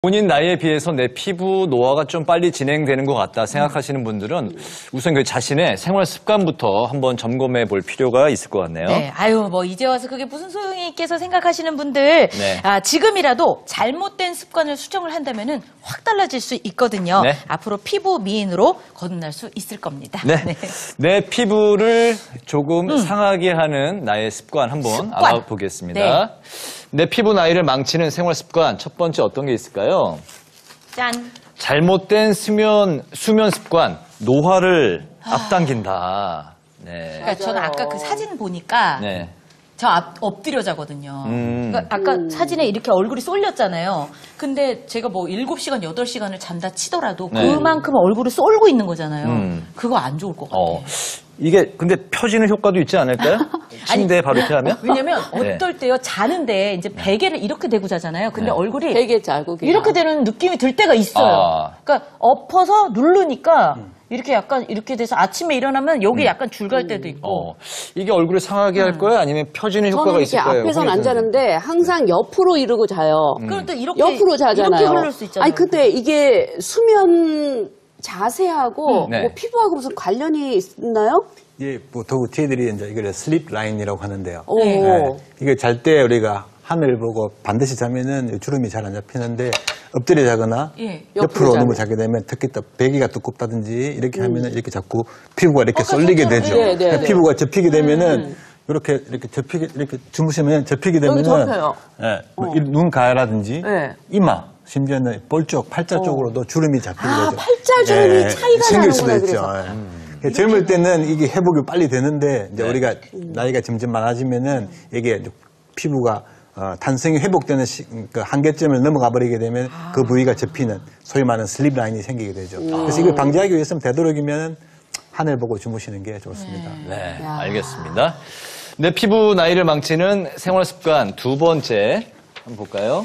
본인 나이에 비해서 내 피부 노화가 좀 빨리 진행되는 것 같다 생각하시는 분들은 우선 그 자신의 생활 습관부터 한번 점검해 볼 필요가 있을 것 같네요. 네, 뭐 이제 와서 그게 무슨 소용이 있겠어 생각하시는 분들, 네. 지금이라도 잘못된 습관을 수정을 한다면은 확 달라질 수 있거든요. 네. 앞으로 피부 미인으로 거듭날 수 있을 겁니다. 네. 내 피부를 조금 상하게 하는 나의 습관 한번 알아보겠습니다. 네. 내 피부 나이를 망치는 생활 습관 첫 번째 어떤 게 있을까요? 짠. 잘못된 수면 습관, 노화를 앞당긴다. 네. 그러니까 저는 아까 그 사진 보니까 네. 저 엎드려 자거든요. 그러니까 아까 사진에 이렇게 얼굴이 쏠렸잖아요. 근데 제가 뭐 7시간, 8시간을 잔다 치더라도 네. 그만큼 얼굴을 쏠고 있는 거잖아요. 그거 안 좋을 것 같아요. 이게 근데 펴지는 효과도 있지 않을까요? 침대에 바로 이렇게 하면? 왜냐면 네. 어떨 때요 자는데 이제 베개를 이렇게 대고 자잖아요. 근데 네. 얼굴이 베개 자고 이렇게 되는 느낌이 들 때가 있어요. 그러니까 엎어서 누르니까 이렇게 약간 이렇게 돼서 아침에 일어나면 여기 약간 줄 갈 때도 있고. 이게 얼굴을 상하게 할 거예요? 아니면 펴지는 효과가 저는 있을 이렇게 거예요? 앞에서는 안 자는데 항상 옆으로 이러고 자요. 그럼 또 이렇게 옆으로 자잖아요. 이렇게 흐를 수 있잖아요. 아니 근데 이게 수면 자세하고 네. 뭐 피부하고 무슨 관련이 있나요? 예, 보통 저희들이 이제 이걸 슬립 라인이라고 하는데요. 오. 네. 이게 잘 때 우리가 하늘 보고 반드시 자면은 주름이 잘 안 잡히는데 엎드려 자거나 예. 옆으로 옆으로 누워 자게 되면 특히 또 베개가 두껍다든지 이렇게 하면은 이렇게 자꾸 피부가 이렇게 쏠리게 되죠. 네, 네, 그러니까 네. 피부가 접히게 되면은 이렇게 주무시면 접히게 되면은 접혀요. 예, 눈 가라든지 네. 이마 심지어는 볼 쪽, 팔자 쪽으로도 주름이 잡히게 되죠. 팔자 주름이 차이가 생길 수도 나는구나, 있죠. 그래서. 예. 젊을 때는 이게 회복이 빨리 되는데 이제 우리가 나이가 점점 많아지면은 이게 피부가 탄성이 회복되는 그 한계점을 넘어가 버리게 되면 그 부위가 접히는 소위 말하는 슬립 라인이 생기게 되죠. 그래서 이걸 방지하기 위해서는 되도록이면 하늘 보고 주무시는 게 좋습니다. 네, 알겠습니다. 내 피부 나이를 망치는 생활 습관 두 번째 한번 볼까요?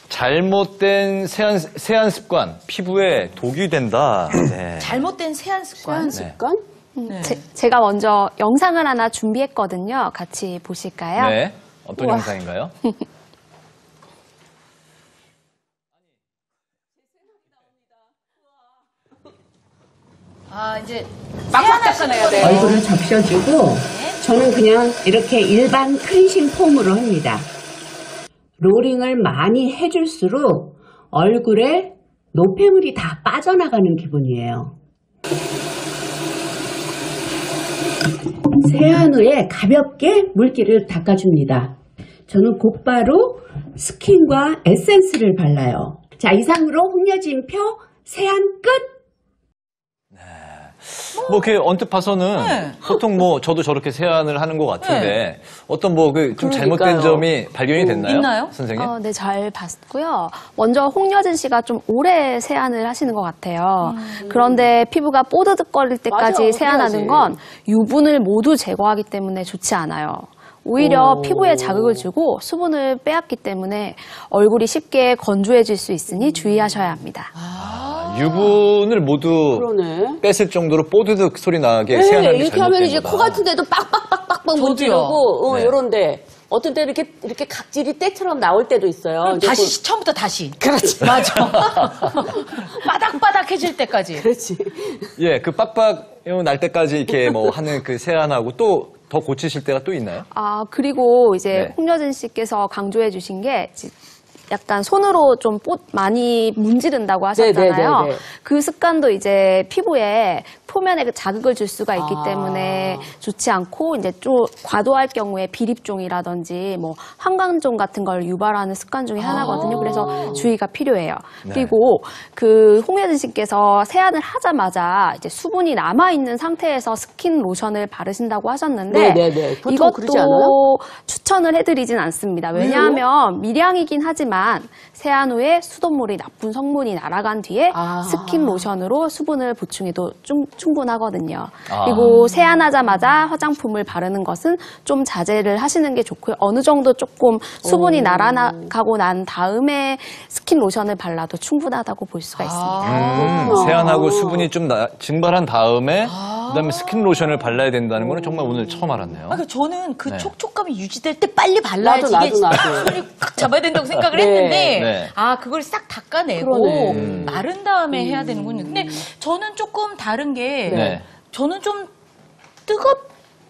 잘못된 세안 습관, 피부에 독이 된다. 네. 잘못된 세안 습관. 습관? 제가 먼저 영상을 하나 준비했거든요. 같이 보실까요? 네. 어떤 영상인가요? 이제 빡빡 닦아내야 돼요. 얼굴을 적셔주고 저는 그냥 이렇게 일반 클렌싱 폼으로 합니다. 롤링을 많이 해줄수록 얼굴에 노폐물이 다 빠져나가는 기분이에요. 세안 후에 가볍게 물기를 닦아줍니다. 저는 곧바로 스킨과 에센스를 발라요. 자, 이상으로 홍여진표 세안 끝! 뭐 이렇게 언뜻 봐서는 보통 뭐 저도 저렇게 세안을 하는 것 같은데 어떤 뭐 그 좀 잘못된 점이 발견이 됐나요? 있나요? 선생님? 네, 잘 봤고요. 먼저 홍여진 씨가 좀 오래 세안을 하시는 것 같아요. 그런데 피부가 뽀드득거릴 때까지 맞아, 세안하는 그래야지. 건 유분을 모두 제거하기 때문에 좋지 않아요. 오히려 피부에 자극을 주고 수분을 빼앗기 때문에 얼굴이 쉽게 건조해질 수 있으니 주의하셔야 합니다. 유분을 모두 그러네. 뺐을 정도로 뽀드득 소리 나게 세안하는 게 이렇게 하면 잘못된 이제 거다. 코 같은 데도 빡빡빡빡빡 문지르고 네. 요런데 어떤 때는 이렇게 각질이 때처럼 나올 때도 있어요. 이제 다시 처음부터 다시. 그렇지. 맞아. 바닥바닥해질 때까지. 그렇지. 예, 그 빡빡 날 때까지 이렇게 뭐 하는 그 세안하고 또 더 고치실 때가 또 있나요? 그리고 이제 네. 홍여진 씨께서 강조해 주신 게 약간 손으로 좀 많이 문지른다고 하셨잖아요. 네. 그 습관도 이제 피부에 표면에 자극을 줄 수가 있기 때문에 좋지 않고 이제 좀 과도할 경우에 비립종이라든지 뭐 황광종 같은 걸 유발하는 습관 중에 하나거든요. 그래서 주의가 필요해요. 그리고 그 홍여진 씨께서 세안을 하자마자 이제 수분이 남아 있는 상태에서 스킨 로션을 바르신다고 하셨는데 네네네. 보통 그러지 않아요? 이것도 추천을 해드리진 않습니다. 왜냐하면 밀양이긴 하지만 세안 후에 수돗물이 나쁜 성분이 날아간 뒤에 스킨 로션으로 수분을 보충해도 충분하거든요. 그리고 세안하자마자 화장품을 바르는 것은 좀 자제를 하시는 게 좋고요. 어느 정도 조금 수분이 날아가고 난 다음에 스킨 로션을 발라도 충분하다고 볼 수가 있습니다. 세안하고 수분이 좀 증발한 다음에 그다음에 스킨 로션을 발라야 된다는 거는 정말 오늘 처음 알았네요. 그러니까 저는 그 네. 촉촉감이 유지될 때 빨리 발라야지 나도, 이게 나도. 손이 꽉 잡아야 된다고 생각을 네. 했는데 네. 아 그걸 싹 닦아내고 그러네. 마른 다음에 해야 되는군요. 근데 저는 조금 다른 게 네. 저는 좀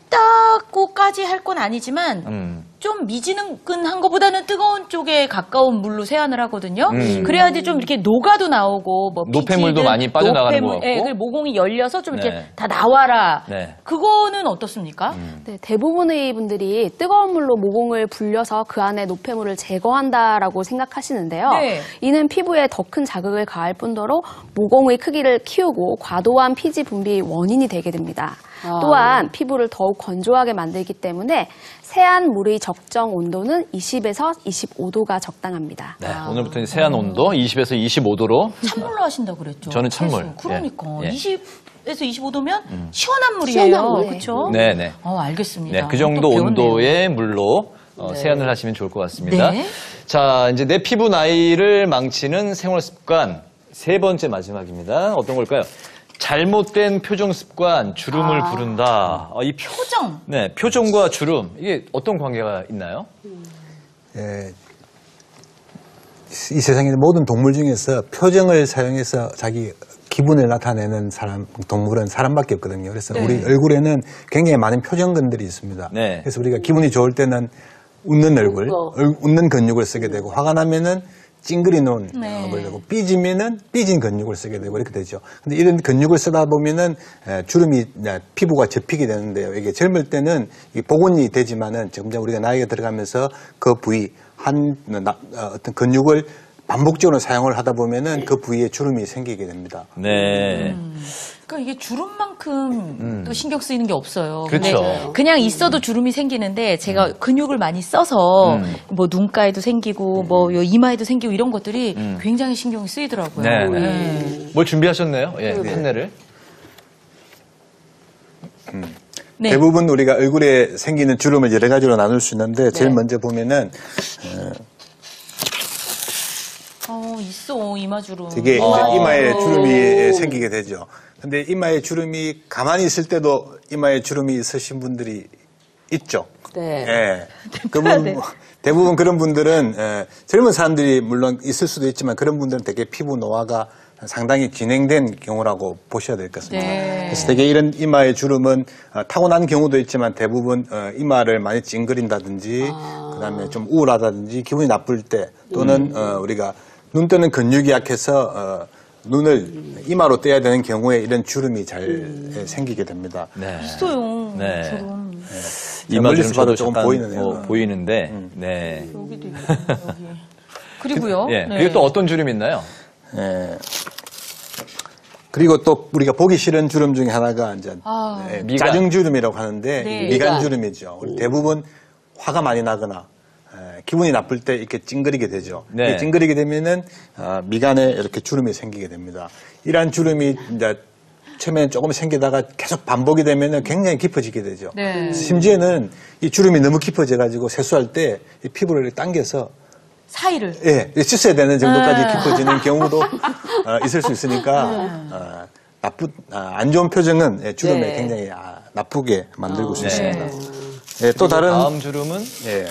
뜨겁다고까지 할 건 아니지만 좀 미지근한 것보다는 뜨거운 쪽에 가까운 물로 세안을 하거든요. 그래야지 좀 이렇게 녹아도 나오고 뭐 노폐물도 피지든 많이 빠져나가는 것 같고. 예, 그리고 모공이 열려서 좀 이렇게 네. 다 나와라. 네. 그거는 어떻습니까? 네, 대부분의 분들이 뜨거운 물로 모공을 불려서 그 안에 노폐물을 제거한다라고 생각하시는데요. 네. 이는 피부에 더 큰 자극을 가할 뿐더러 모공의 크기를 키우고 과도한 피지 분비 원인이 되게 됩니다. 또한 피부를 더욱 건조하게 만들기 때문에 세안 물의 적정 온도는 20에서 25도가 적당합니다. 네, 오늘부터 이제 세안 온도 20에서 25도로. 찬물로 하신다고 그랬죠. 저는 찬물. 해수. 그러니까 예. 20에서 25도면 시원한 물이에요. 시원한 물. 그렇죠? 네, 네. 알겠습니다. 네, 그 정도 또 배웠네요. 온도의 물로 세안을 하시면 좋을 것 같습니다. 네. 자, 이제 내 피부 나이를 망치는 생활 습관 세 번째 마지막입니다. 어떤 걸까요? 잘못된 표정 습관, 주름을 부른다. 이 표정. 네, 표정과 주름 이게 어떤 관계가 있나요? 예, 이 세상의 모든 동물 중에서 표정을 사용해서 자기 기분을 나타내는 동물은 사람밖에 없거든요. 그래서 네. 우리 얼굴에는 굉장히 많은 표정근들이 있습니다. 네. 그래서 우리가 기분이 좋을 때는 웃는 얼굴, 웃는 근육을 쓰게 되고, 화가 나면은 찡그리 놓은 네. 얼굴 되고, 삐지면은 삐진 근육을 쓰게 되고 이렇게 되죠. 근데 이런 근육을 쓰다 보면은 주름이 피부가 접히게 되는데요. 이게 젊을 때는 복원이 되지만은 점점 우리가 나이가 들어가면서 그 부위 어떤 근육을 반복적으로 사용을 하다 보면은 그 부위에 주름이 생기게 됩니다. 네. 그러니까 이게 주름만큼 또 신경 쓰이는 게 없어요. 그렇죠. 근데 그냥 있어도 주름이 생기는데 제가 근육을 많이 써서 뭐 눈가에도 생기고 뭐 요 이마에도 생기고 이런 것들이 굉장히 신경이 쓰이더라고요. 네, 네. 뭘 준비하셨나요? 예, 판넬을. 네. 대부분 우리가 얼굴에 생기는 주름을 여러 가지로 나눌 수 있는데 제일 먼저 보면은 있어 이마주름. 되게 이제 이마에 주름이 생기게 되죠. 근데 이마에 주름이 가만히 있을 때도 이마에 주름이 있으신 분들이 있죠. 네. 예. 대부분 그런 분들은 젊은 사람들이 물론 있을 수도 있지만 그런 분들은 되게 피부 노화가 상당히 진행된 경우라고 보셔야 될 것 같습니다. 네. 그래서 되게 이런 이마의 주름은 타고난 경우도 있지만 대부분 이마를 많이 찡그린다든지 그다음에 좀 우울하다든지 기분이 나쁠 때 또는 우리가 눈 뜨는 근육이 약해서 눈을 이마로 떼야 되는 경우에 이런 주름이 잘 생기게 됩니다. 네. 있어요. 네. 주름. 이마 멀리서 주름 봐도 저도 조금 잠깐 보이네요. 보이는데. 네. 여기도 있고 여기. 그리고요. 예. 네. 그리고 또 어떤 주름이 있나요? 예. 그리고 또 우리가 보기 싫은 주름 중에 하나가 이제 미간. 자정주름이라고 하는데 네. 미간주름이죠. 우리 대부분 화가 많이 나거나 기분이 나쁠 때 이렇게 찡그리게 되죠. 네. 이렇게 찡그리게 되면은 미간에 이렇게 주름이 생기게 됩니다. 이러한 주름이 이제 처음에는 조금 생기다가 계속 반복이 되면은 굉장히 깊어지게 되죠. 네. 심지어는 이 주름이 너무 깊어져가지고 세수할 때 이 피부를 이렇게 당겨서 사이를. 예, 씻어야 되는 정도까지 깊어지는 경우도 있을 수 있으니까 안 좋은 표정은 주름에 네. 굉장히 나쁘게 만들고 네. 있습니다. 예, 또 다른 다음 주름은 예,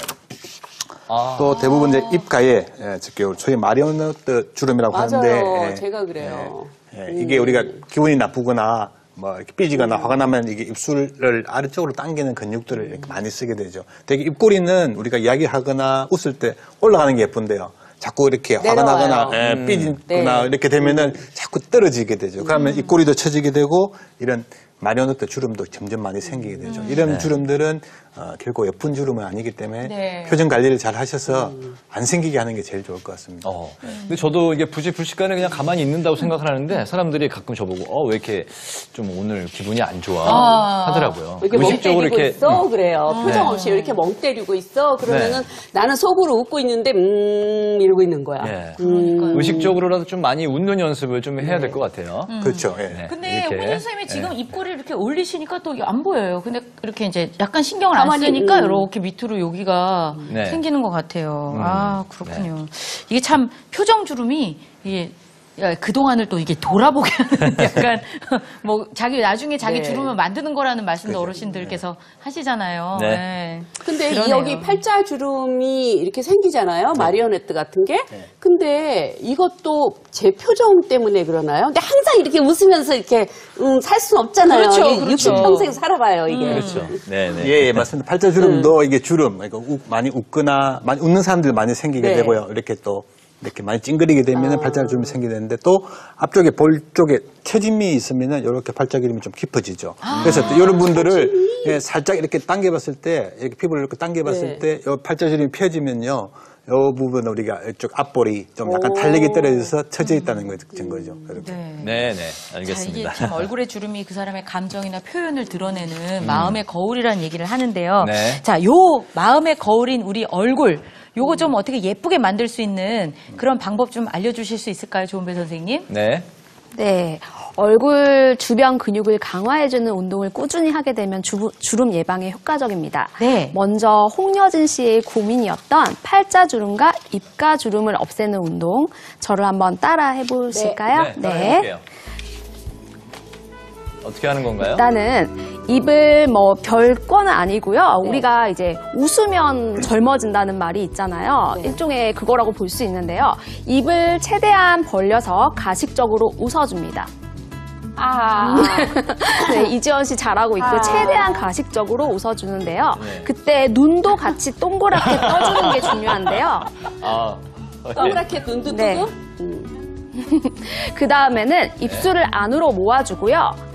또 대부분 이제 입가에 소위 마리오네트 주름이라고 맞아요. 하는데 제가 그래요. 이게 우리가 기분이 나쁘거나 뭐 이렇게 삐지거나 화가 나면 이게 입술을 아래쪽으로 당기는 근육들을 이렇게 많이 쓰게 되죠. 되게 입꼬리는 우리가 이야기하거나 웃을 때 올라가는 게 예쁜데요. 자꾸 이렇게 화가 내려와요. 나거나 삐지거나 네. 이렇게 되면은 자꾸 떨어지게 되죠. 그러면 입꼬리도 처지게 되고 이런 마리오네트 주름도 점점 많이 생기게 되죠. 이런 주름들은 결국 예쁜 주름은 아니기 때문에 네. 표정 관리를 잘 하셔서 안 생기게 하는 게 제일 좋을 것 같습니다. 근데 저도 이게 부지불식간에 그냥 가만히 있는다고 생각을 하는데 사람들이 가끔 저보고 왜 이렇게 좀 오늘 기분이 안 좋아 하더라고요. 이렇게 멍 의식적으로 때리고 이렇게 있어? 그래요. 표정 없이 이렇게 멍 때리고 있어? 그러면은 나는 속으로 웃고 있는데 이러고 있는 거야. 예. 의식적으로라도 좀 많이 웃는 연습을 좀 해야 될 것 같아요. 그렇죠. 예. 네. 근데 이렇게. 홍준 선생님이 지금 입꼬리를 이렇게 올리시니까 또 안 보여요. 근데 이렇게 이제 약간 신경을 안 가만히, 쓰니까 이렇게 밑으로 여기가 네. 생기는 것 같아요. 아, 그렇군요. 이게 참 표정 주름이 이게 야, 그동안을 또 이게 돌아보게 하는 약간 뭐 나중에 자기 네. 주름을 만드는 거라는 말씀도 어르신들께서 하시잖아요. 네. 네. 근데 이 그러네요. 여기 팔자 주름이 이렇게 생기잖아요. 마리오네트 같은 게. 근데 이것도 제 표정 때문에 그러나요? 근데 항상 이렇게 웃으면서 이렇게 살 수는 없잖아요. 그렇죠, 이게 그렇죠. 60평생 살아봐요, 이게. 그렇죠. 네네. 예, 맞습니다. 팔자 주름도 이게 주름, 그러니까 많이 웃거나 많이 웃는 사람들 많이 생기게 네. 되고요. 이렇게 많이 찡그리게 되면 팔자 주름이 생기게 되는데 또 앞쪽에 볼 쪽에 처짐이 있으면은 이렇게 팔자 주름이 좀 깊어지죠. 그래서 또 이런 분들을 예, 살짝 이렇게 당겨봤을 때 이렇게 피부를 이렇게 당겨봤을 네. 때 이 팔자 주름이 펴지면요. 이 부분 우리가 이쪽 앞볼이 좀 약간 탄력이 떨어져서 처져 있다는 거 증거죠. 이렇게. 네네. 자, 알겠습니다. 이게 참 얼굴의 주름이 그 사람의 감정이나 표현을 드러내는 마음의 거울이라는 얘기를 하는데요. 네. 자, 요 마음의 거울인 우리 얼굴, 요거 좀 어떻게 예쁘게 만들 수 있는 그런 방법 좀 알려주실 수 있을까요, 조은배 선생님? 네. 네. 얼굴 주변 근육을 강화해주는 운동을 꾸준히 하게 되면 주름 예방에 효과적입니다. 네. 먼저 홍여진 씨의 고민이었던 팔자 주름과 입가 주름을 없애는 운동, 저를 한번 따라 해보실까요? 네. 해볼게요. 어떻게 하는 건가요? 일단은 입을 뭐 별거는 아니고요. 우리가 이제 웃으면 젊어진다는 말이 있잖아요. 일종의 그거라고 볼 수 있는데요. 입을 최대한 벌려서 가식적으로 웃어줍니다. 네, 이지연 씨 잘하고 있고 최대한 가식적으로 웃어주는데요. 네. 그때 눈도 같이 동그랗게 떠주는 게 중요한데요. 아, 동그랗게 눈도 네. 뜨고. 그 다음에는 입술을 안으로 모아주고요.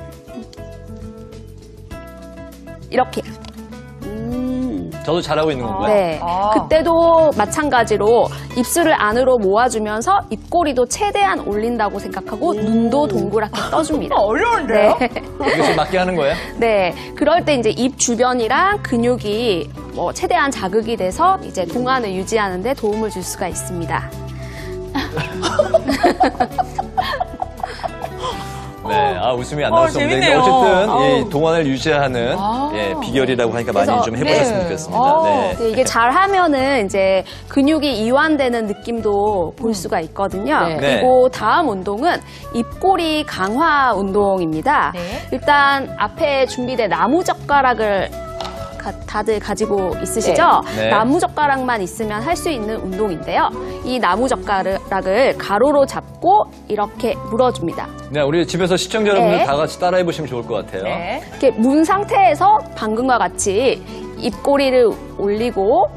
이렇게. 저도 잘하고 있는 건가요? 네. 그때도 마찬가지로 입술을 안으로 모아주면서 입꼬리도 최대한 올린다고 생각하고 눈도 동그랗게 떠줍니다. 어려운데요? 네. 이거 지금 맞게 하는 거예요? 네. 그럴 때 이제 입 주변이랑 근육이 뭐 최대한 자극이 돼서 이제 동안을 유지하는 데 도움을 줄 수가 있습니다. 네, 웃음이 안 나올 수 없는데 재밌네요. 어쨌든 이 동안을 유지하는 예, 비결이라고 하니까 많이 그래서, 좀 해보셨으면 네. 좋겠습니다. 네. 네, 이게 잘 하면은 이제 근육이 이완되는 느낌도 볼 수가 있거든요. 네. 그리고 다음 운동은 입꼬리 강화 운동입니다. 네. 일단 앞에 준비된 나무젓가락을 다들 가지고 있으시죠? 네. 네. 나무젓가락만 있으면 할 수 있는 운동인데요. 이 나무젓가락을 가로로 잡고 이렇게 물어줍니다. 네, 우리 집에서 시청자 여러분들 네. 다 같이 따라해 보시면 좋을 것 같아요. 네. 이렇게 문 상태에서 방금과 같이 입꼬리를 올리고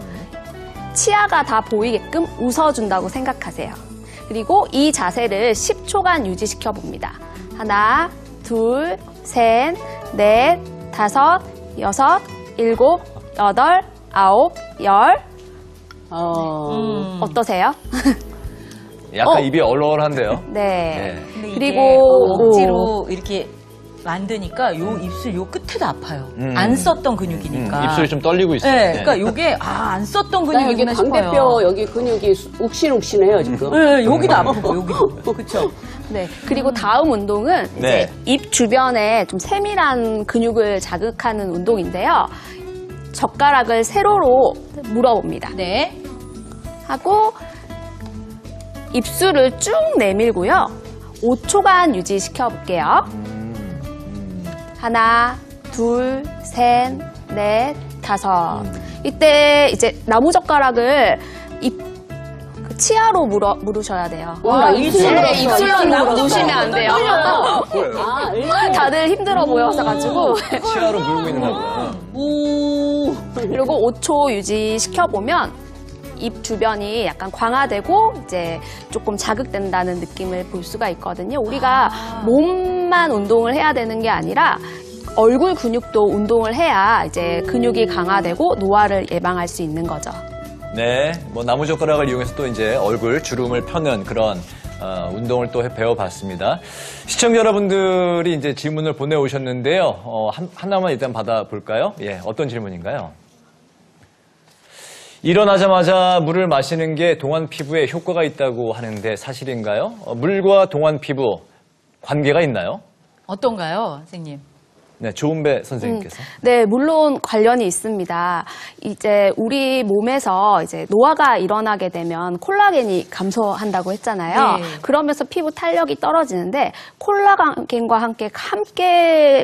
치아가 다 보이게끔 웃어준다고 생각하세요. 그리고 이 자세를 10초간 유지시켜 봅니다. 하나, 둘, 셋, 넷, 다섯, 여섯, 일곱, 여덟, 아홉, 열. 어떠세요? 약간 입이 얼얼한데요. 네. 근데 이게 그리고 억지로 이렇게 만드니까 요 입술 요 끝에도 아파요. 안 썼던 근육이니까. 입술이 좀 떨리고 있어요. 네, 그러니까 요게 안 썼던 나 여기 근육이구나 싶어요. 광대뼈 여기 근육이 욱신욱신해요, 지금. 네, 여기도 아프고 여기도. 그렇죠. 네. 그리고 다음 운동은 네. 이제 입 주변에 좀 세밀한 근육을 자극하는 운동인데요. 젓가락을 세로로 물어봅니다. 네. 하고 입술을 쭉 내밀고요. 5초간 유지시켜 볼게요. 하나, 둘, 셋, 넷, 다섯. 이때 이제 나무젓가락을 그 치아로 물으셔야 돼요. 와, 입술로 네, 입술로 나무젓가락. 누시면 안 돼요. 다들 힘들어 보였어가지고. 치아로 물고 있는 거고요. 그리고 5초 유지시켜보면 입 주변이 약간 광화되고 이제 조금 자극된다는 느낌을 볼 수가 있거든요. 우리가 몸만 운동을 해야 되는 게 아니라 얼굴 근육도 운동을 해야 이제 근육이 강화되고 노화를 예방할 수 있는 거죠. 네, 뭐 나무젓가락을 이용해서 또 이제 얼굴 주름을 펴는 그런 운동을 또 배워봤습니다. 시청자 여러분들이 이제 질문을 보내오셨는데요. 하나만 일단 받아볼까요? 예, 어떤 질문인가요? 일어나자마자 물을 마시는 게 동안 피부에 효과가 있다고 하는데 사실인가요? 물과 동안 피부 관계가 있나요? 어떤가요, 선생님? 네, 조은배 선생님께서. 네, 물론 관련이 있습니다. 이제 우리 몸에서 이제 노화가 일어나게 되면 콜라겐이 감소한다고 했잖아요. 네. 그러면서 피부 탄력이 떨어지는데 콜라겐과 함께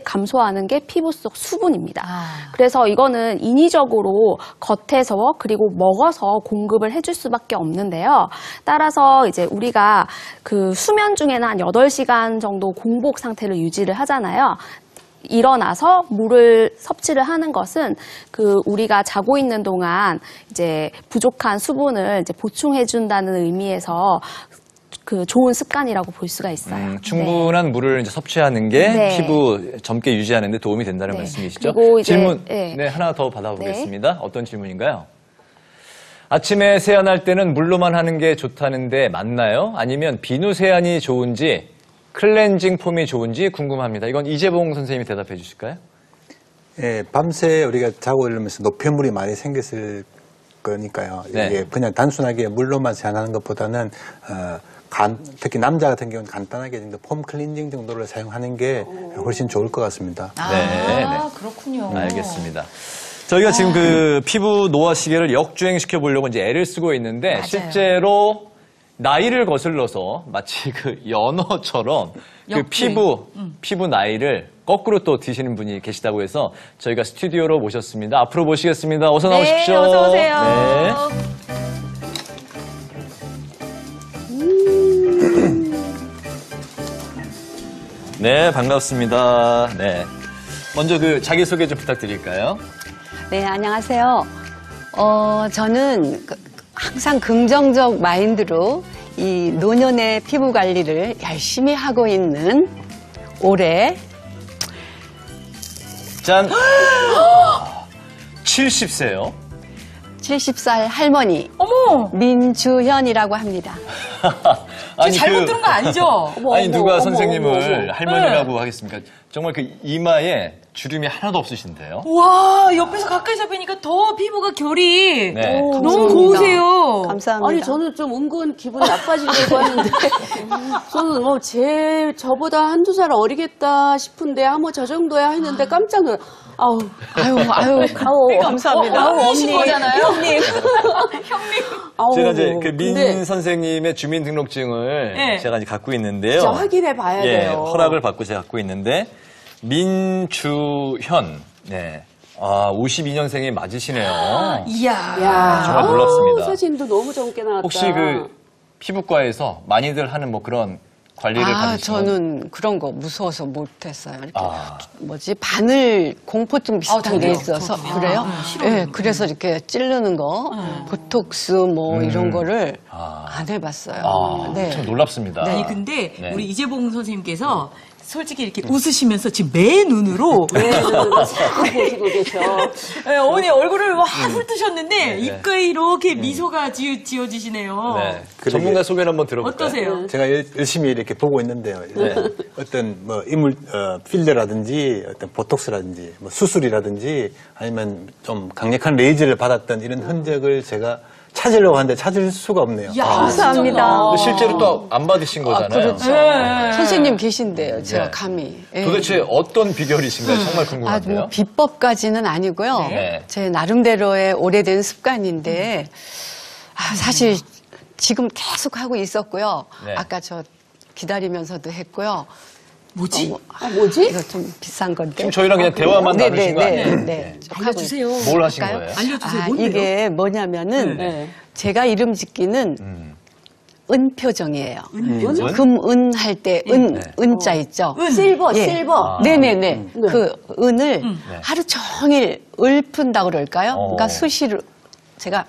감소하는 게 피부 속 수분입니다. 아. 그래서 이거는 인위적으로 겉에서 그리고 먹어서 공급을 해줄 수밖에 없는데요. 따라서 이제 우리가 그 수면 중에는 한 8시간 정도 공복 상태를 유지를 하잖아요. 일어나서 물을 섭취를 하는 것은 그 우리가 자고 있는 동안 이제 부족한 수분을 이제 보충해 준다는 의미에서 그 좋은 습관이라고 볼 수가 있어요. 충분한 물을 이제 섭취하는 게 네. 피부 젊게 유지하는 데 도움이 된다는 네. 말씀이시죠? 그리고 이제, 질문 네. 하나 더 받아보겠습니다. 어떤 질문인가요? 아침에 세안할 때는 물로만 하는 게 좋다는데 맞나요? 아니면 비누 세안이 좋은지 클렌징 폼이 좋은지 궁금합니다. 이건 이재봉 선생님이 대답해 주실까요? 예, 밤새 우리가 자고 이러면서 노폐물이 많이 생겼을 거니까요. 네. 이게 그냥 단순하게 물로만 세안하는 것보다는 특히 남자 같은 경우는 간단하게 정도 폼 클렌징 정도를 사용하는 게 훨씬 좋을 것 같습니다. 네, 그렇군요. 알겠습니다. 저희가 지금 그 피부 노화 시계를 역주행시켜 보려고 이제 애를 쓰고 있는데 맞아요. 실제로 나이를 거슬러서 마치 그 연어처럼 그 역주행. 피부 나이를 거꾸로 또 드시는 분이 계시다고 해서 저희가 스튜디오로 모셨습니다. 앞으로 모시겠습니다. 어서 나오십시오. 네, 어서 오세요. 네, 반갑습니다. 네. 먼저 그 자기소개 좀 부탁드릴까요? 네, 안녕하세요. 저는 항상 긍정적 마인드로 이 노년의 피부 관리를 열심히 하고 있는 올해 짠! 70세요. 70살 할머니 어머! 민주현이라고 합니다. 잘못 들은 거 아니죠? 아니 누가 선생님을 어머. 할머니라고 하겠습니까? 정말 그 이마에 주름이 하나도 없으신데요. 와, 옆에서 가까이서 뵈니까 더 피부가 결이 네. 너무 감사합니다. 고우세요. 감사합니다. 아니 저는 좀 은근 기분이 나빠지려고 하는데 저는 뭐 저보다 한두 살 어리겠다 싶은데 뭐 저 정도야 했는데 깜짝 놀라. 아우 감사합니다. 언니신 거잖아요. 형님. 아우, 제가 이제 그 민 근데 선생님의 주민등록증을 네. 제가 이제 갖고 있는데요. 진짜 확인해 봐야 예, 돼요. 허락을 받고 제가 갖고 있는데 민주현, 네, 52년생이 맞으시네요. 이야. 야, 정말 놀랍습니다. 사진도 너무 젊게 나왔다. 혹시 그 피부과에서 많이들 하는 뭐 그런 관리를 받으시는 저는 그런 거 무서워서 못했어요. 이렇게 아. 바늘 공포증 비슷한 게 저도요. 있어서 저도요. 그래요? 싫어요. 네, 그래서 이렇게 찌르는 거, 보톡스 뭐 이런 거를 안 해봤어요. 네. 참 놀랍습니다. 아니 근데 네. 우리 이재봉 선생님께서 솔직히 이렇게 웃으시면서 지금 매 눈으로 자꾸 보시고 계셔. 네, 어머니 얼굴을 막 훑으셨는데 입가에 이렇게 미소가 지어지시네요. 네. 전문가 소개를 한번 들어볼까요? 어떠세요? 제가 열심히 이렇게 보고 있는데요. 어떤 뭐 필러라든지 어떤 보톡스라든지 뭐 수술이라든지 아니면 좀 강력한 레이저를 받았던 이런 흔적을 제가 찾으려고 하는데 찾을 수가 없네요. 야, 감사합니다. 근데 실제로 또 안 받으신 거잖아요. 그렇죠. 네. 선생님 계신데요. 제가 네. 감히. 예. 도대체 어떤 비결이신가요? 정말 궁금한데요. 뭐 비법까지는 아니고요. 네. 제 나름대로의 오래된 습관인데 사실 지금 계속 하고 있었고요. 네. 아까 저 기다리면서도 했고요. 뭐지? 뭐지? 이거 좀 비싼 건데. 지금 저희랑 그냥 대화만 나누신 거 아니에요? 네. 알려주세요. 뭘 하신 할까요? 거예요? 알려주세요. 아, 뭔데요? 이게 뭐냐면은 네. 제가 이름 짓기는 은표정이에요. 은? 금은 할 때 은자 있죠. 실버, 예. 실버. 네네네. 그 은을 하루 종일 읊은다고 그럴까요? 그러니까 수시로 제가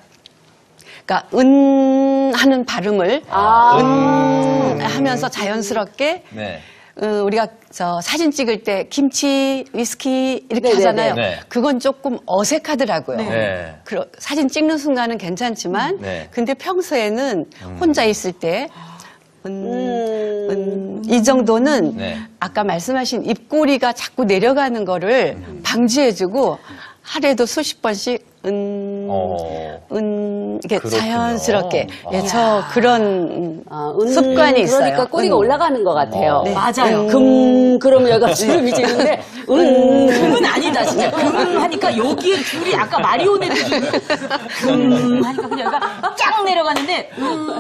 그러니까 은 하는 발음을 은 하면서 자연스럽게 네. 우리가 저 사진 찍을 때 김치, 위스키 이렇게 네네네. 하잖아요. 네. 그건 조금 어색하더라고요. 네. 사진 찍는 순간은 괜찮지만 네. 근데 평소에는 혼자 있을 때 이 정도는 네. 아까 말씀하신 입꼬리가 자꾸 내려가는 거를 방지해주고 하루에도 수십 번씩 이게 그렇군요. 자연스럽게. 예, 아. 저 그런 은, 습관이 있어요. 그러니까 꼬리가 올라가는 것 같아요. 네. 맞아요. 그러면 여기가 주름이 지는데, 금은 아니다, 진짜. 금 하니까 여기에 줄이 아까 마리오네트 금 하니까 그냥 여기가 쫙 내려가는데,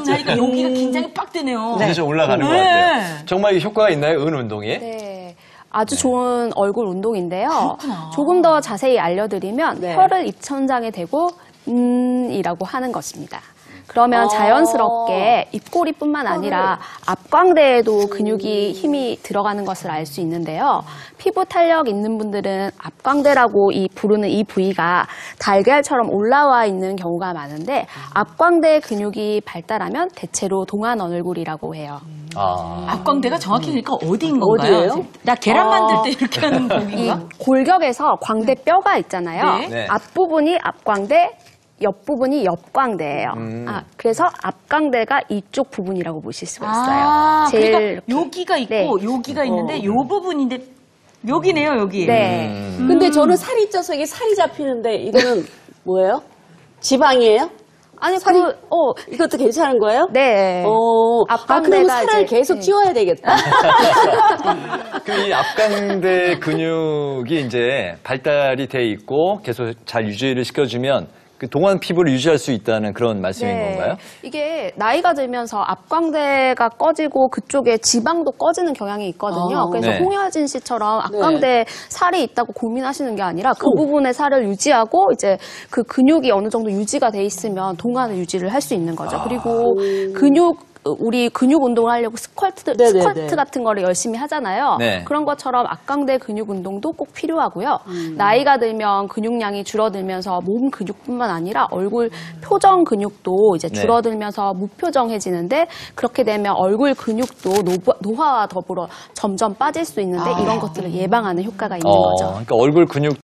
하니까 여기가 긴장이 빡 되네요. 이제 좀 올라가는 것 네. 같아요. 정말 이 효과가 있나요? 은 운동이? 네. 아주 좋은 얼굴 운동인데요. 그렇구나. 조금 더 자세히 알려드리면 네. 혀를 입천장에 대고 이라고 하는 것입니다. 그러면 자연스럽게 입꼬리뿐만 아니라 앞광대에도 근육이 힘이 들어가는 것을 알 수 있는데요. 피부 탄력 있는 분들은 앞광대라고 부르는 이 부위가 달걀처럼 올라와 있는 경우가 많은데 앞광대 근육이 발달하면 대체로 동안 얼굴이라고 해요. 앞광대가 정확히 그러니까 어디인 건가요? 어디예요? 나 계란 만들 때 이렇게 하는 이 부위인가? 골격에서 광대 뼈가 있잖아요. 네. 네. 앞부분이 앞광대, 옆부분이 옆광대예요. 그래서 앞광대가 이쪽 부분이라고 보실 수가 있어요. 제일 그러니까 이렇게. 여기가 있고 네. 여기가 있는데 요 부분인데 여기네요, 여기. 네. 근데 저는 살이 쪄서 이게 살이 잡히는데, 이거는 뭐예요? 지방이에요? 아니 살이, 이것도 괜찮은 거예요? 네. 그럼 앞광대가 살을 이제- 계속 네. 찌워야 되겠다. 그럼 이 앞광대 근육이 이제 발달이 돼 있고 계속 잘 유지를 시켜주면 그 동안 피부를 유지할 수 있다는 그런 말씀인 건가요? 이게 나이가 들면서 앞광대가 꺼지고 그쪽에 지방도 꺼지는 경향이 있거든요. 그래서 네. 홍여진 씨처럼 앞광대에 살이 있다고 고민하시는 게 아니라 그 부분의 살을 유지하고 이제 그 근육이 어느 정도 유지가 돼 있으면 동안을 유지를 할 수 있는 거죠. 그리고 우리 근육 운동을 하려고 스쿼트 같은 거를 열심히 하잖아요. 네. 그런 것처럼 앞광대 근육 운동도 꼭 필요하고요. 나이가 들면 근육량이 줄어들면서 몸 근육뿐만 아니라 얼굴 표정 근육도 이제 네. 줄어들면서 무표정해지는데 그렇게 되면 얼굴 근육도 노화와 더불어 점점 빠질 수 있는데 이런 것들을 예방하는 효과가 있는 거죠. 그러니까 얼굴 근육